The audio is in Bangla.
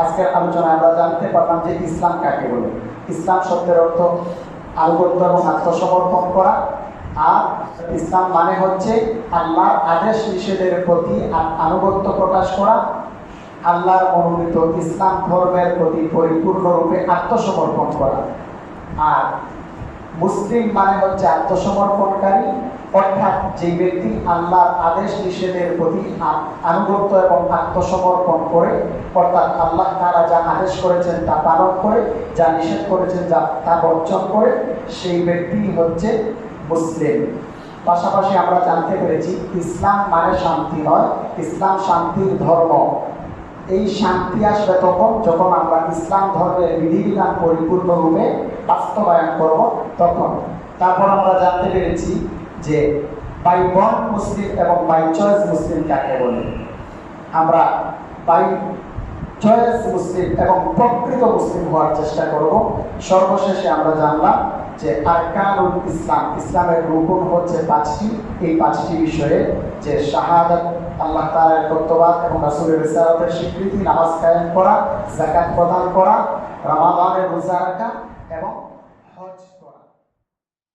আজকের আলোচনায় আমরা জানতে পারলাম যে ইসলাম কাকে বলে। ইসলাম শব্দের অর্থ আনুগত্য এবং আত্মসমর্পণ করা। আর ইসলাম মানে হচ্ছে আল্লাহর আদেশ নিষেধের প্রতি আনুগত্য প্রকাশ করা, আল্লাহর অনুমোদিত ইসলাম ধর্মের প্রতি পরিপূর্ণরূপে আত্মসমর্পণ করা। আর মুসলিম মানে হচ্ছে আত্মসমর্পণকারী, অর্থাৎ যে ব্যক্তি আল্লাহর আদেশ নিষেধের প্রতি আনুগত্য এবং আত্মসমর্পণ করে, অর্থাৎ আল্লাহ তাআলা যা আদেশ করেছেন তা পালন করে, যা নিষেধ করেছেন তা বর্জন করে, সেই ব্যক্তি হচ্ছে মুসলিম। পাশাপাশি আমরা জানতে পেরেছি ইসলাম মানে শান্তি নয়, ইসলাম শান্তির ধর্ম। এই শান্তি আসবে তখন যখন আমরা ইসলাম ধর্মের বিধিবিধান পরিপূর্ণরূপে বাস্তবায়ন করব তখন। তারপর আমরা জানতে পেরেছি যে বাই বর্ন মুসলিম এবং বাই চয়েস মুসলিম কাকে বলে। আমরা বাই চয়েস মুসলিম এবং প্রকৃত মুসলিম হওয়ার চেষ্টা করব। সর্বশেষে আমরা জানলাম যে আরকানুল ইসলাম, ইসলামের রুকুন হচ্ছে 5টি। এই 5টি বিষয়ে যে শাহাদাত, আল্লাহ তাআলার কর্তব্য এবং রাসূলের রিসালাতের স্বীকৃতি, নামাজ কায়েম করা, যাকাত প্রদান করা, রমাদানের রোজা রাখা এবং হজ।